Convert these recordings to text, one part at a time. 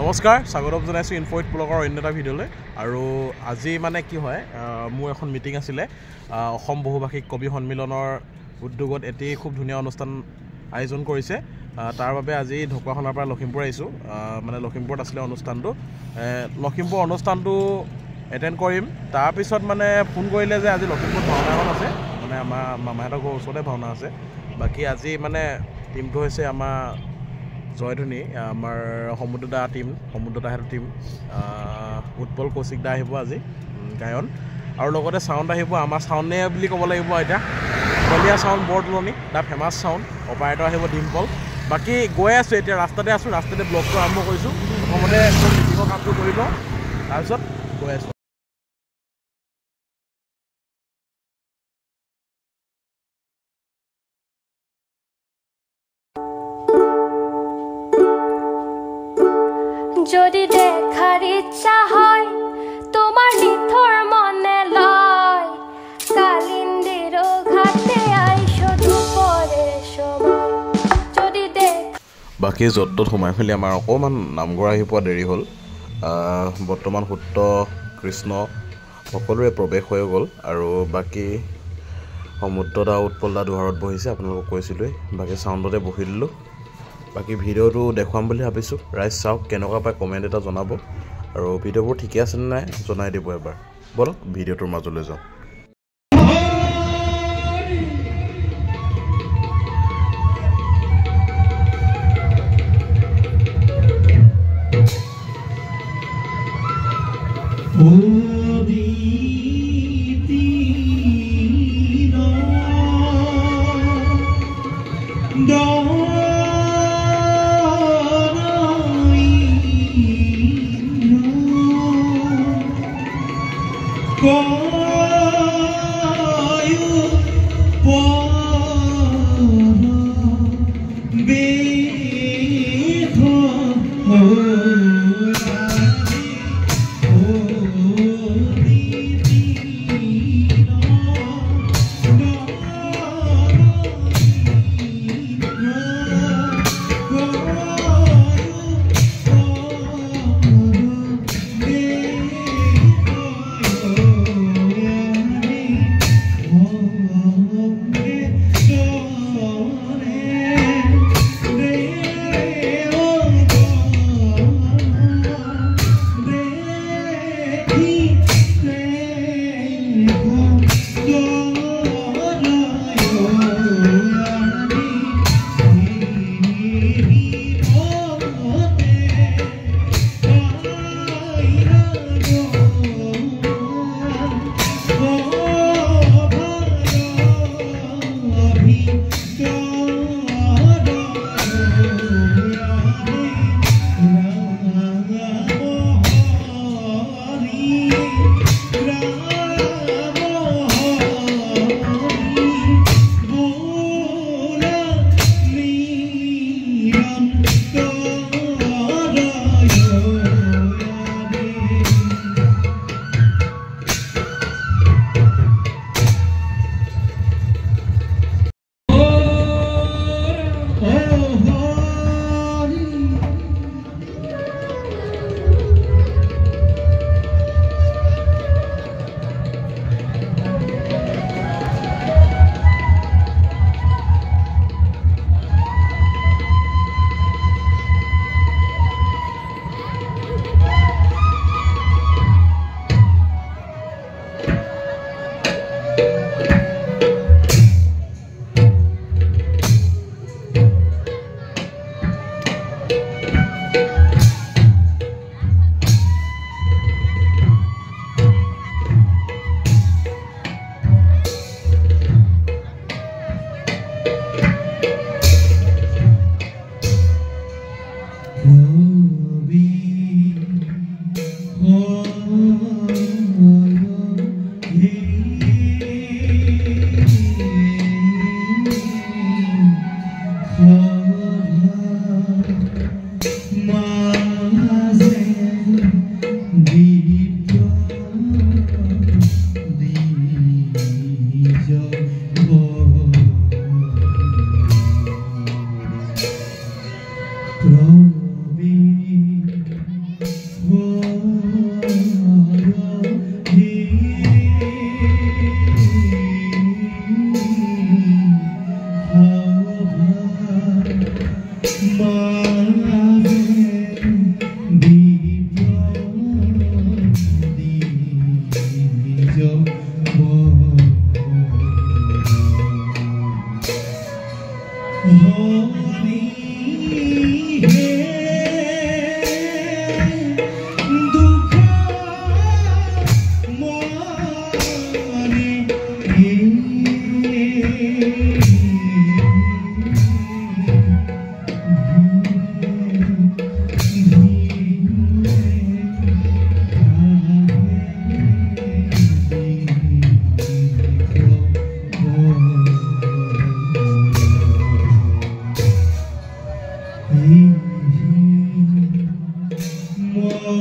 নমস্কাৰ স্বাগতম জনাইছো ইনফোইট ব্লগৰ অন্য এটা ভিডিঅ'লৈ আৰু আজি মানে কি হয় মোৰ এখন মিটিং আছিলে অসম বহুভাষিক কবি সন্মিলনৰ উদ্যোগত এটি খুব ধুনীয়া অনুষ্ঠান আয়োজন কৰিছে তাৰ বাবে আজি ঢকুৱাখানাৰ পৰা লখিমপুৰ আহিছো মানে লখিমপুৰত আছিলে অনুষ্ঠানটো লখিমপুৰ অনুষ্ঠানটো এটেন্ড কৰিম তাৰ পিছত মানে ফোন কৰিলে যে আজি লখিমপুৰত ভাওনা এখন আছে মানে আমাৰ মামাহঁতৰ ঘৰৰ ওচৰতে ভাওনা আছে বাকি আজি মানে টিমটো হৈছে আমাৰ জয়ধনী আমাৰ সমুদ্ৰদা টিম উৎপল কৌশিক দা আহিব আজি গায়ন আৰু লগতে সাউন্ড আহিব আমাৰ সাউন্ডে বুলি ক'ব লাগিব এতিয়া কলিয়া সাউন্ড বৰতুলনি দা ফেমাছ সাউন্ড অপাৰেটৰ আহিব ডিম্পল বাকি গৈ আছো এতিয়া ৰাস্তাতে ব্লগটো আৰম্ভ কৰিছো প্ৰথমতে মিটিঙৰ কামটো কৰি লওঁ তাৰপিছত গৈ আছো যদি দেখার ইচ্ছা হয় তোমার নিথর মনে লয় কালিন্দির ঘাটে আইসো দুপুরের সময় যদি বাকি য'ত সোমাই মেলি আমাৰ অকণমান নামঘৰ আহি পোৱা দেৰি হ'ল বৰ্তমান সূত্ৰ কৃষ্ণ সকলোৰে প্ৰৱেশ হৈ গ'ল আৰু বাকি সমুদ্ৰদা উৎপলদা দুৱাৰত বহিছে আপোনালোকক কৈছিলোঁৱেই বাকি চাউণ্ডতে বহি দিলোঁ বাকি ভিডিঅ'টো দেখুৱাম বুলি ভাবিছোঁ ৰাইজ চাওক কেনেকুৱা পায় কমেণ্ট এটা জনাব আৰু ভিডিঅ'বোৰ ঠিকে আছে নে নাই জনাই দিব এবাৰ বলক ভিডিঅ'টোৰ মাজলৈ যাওঁ Provi Hare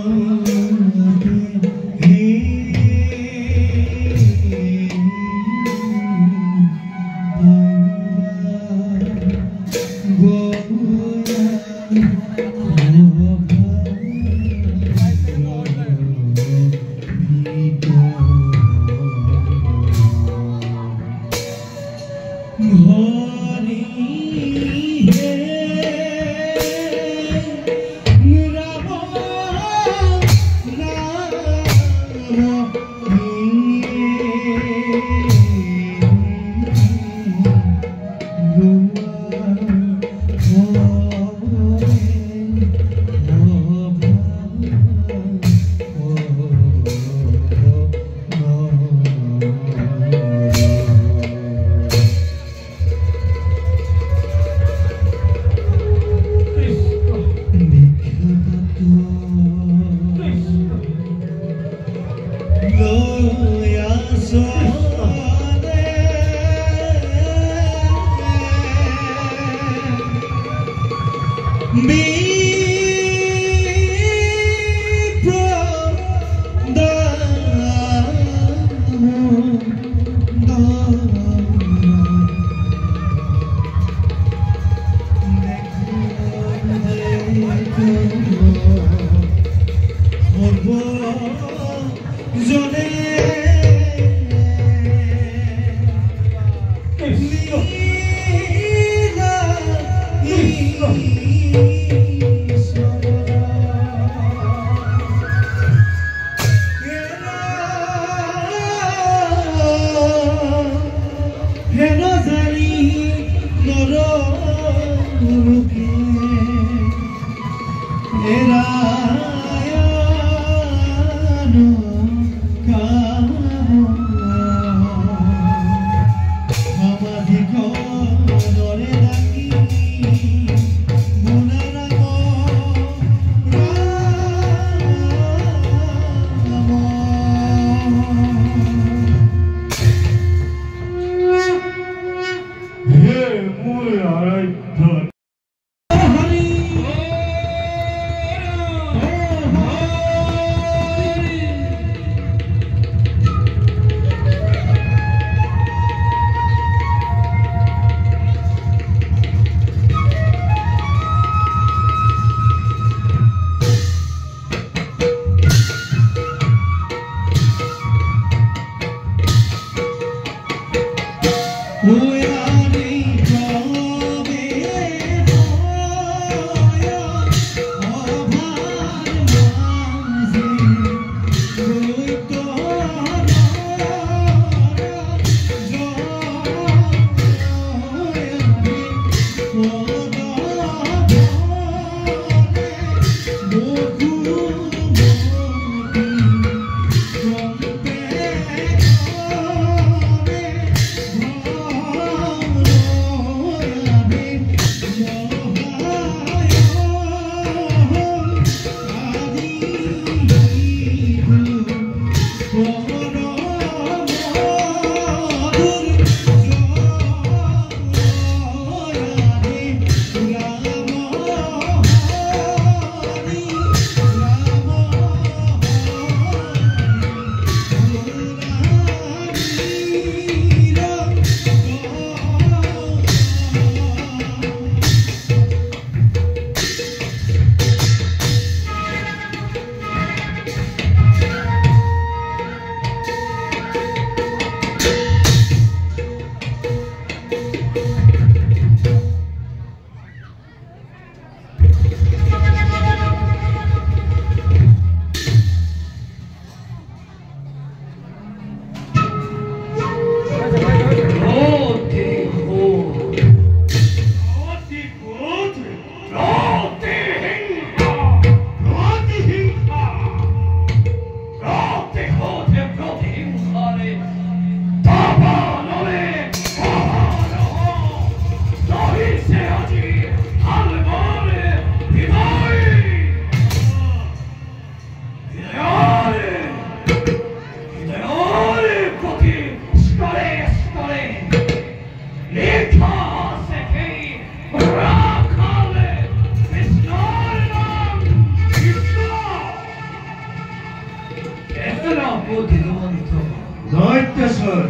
sir.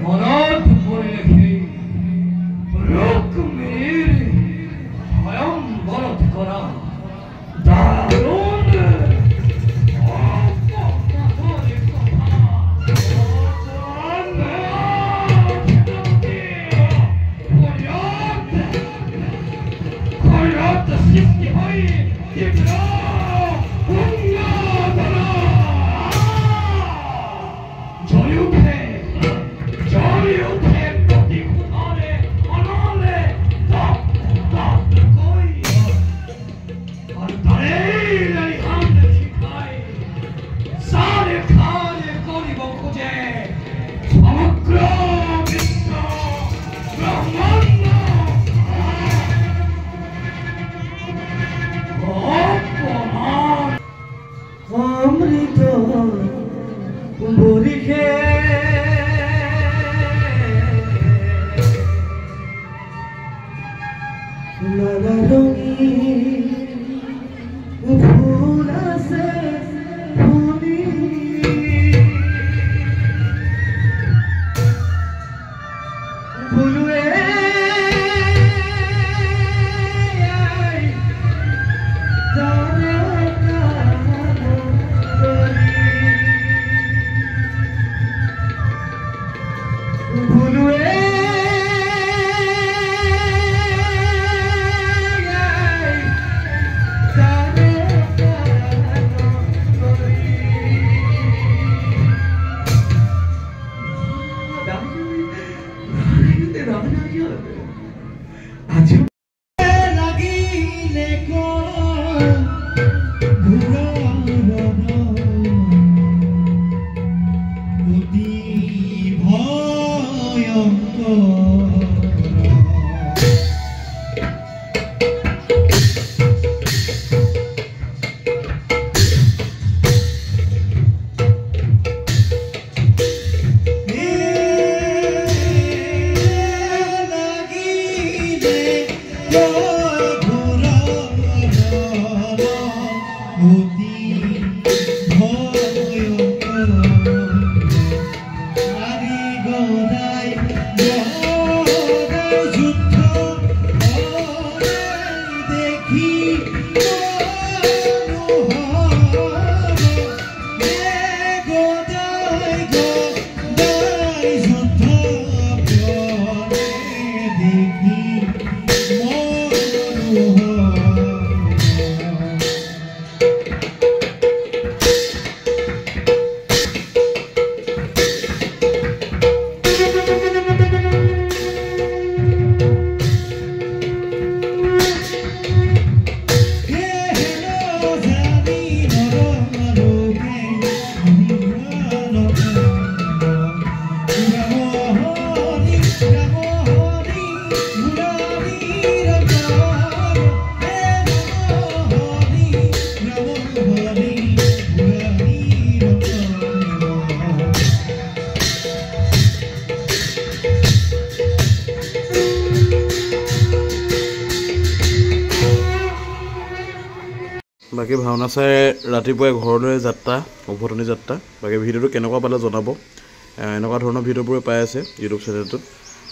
Monad Purikhi. Rukmir. Hayam Barat Kara. Darun. বাকি ভাওনা চাই ৰাতিপুৱাই ঘৰলৈ যাত্ৰা উভতনি যাত্ৰা বাকি ভিডিঅ'টো কেনেকুৱা পালে জনাব এনেকুৱা ধৰণৰ ভিডিঅ'বোৰ পাই আছে ইউটিউব চেনেলটোত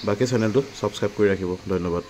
বাকি চেনেলটো সাবস্ক্ৰাইব কৰি ৰাখিব ধন্যবাদ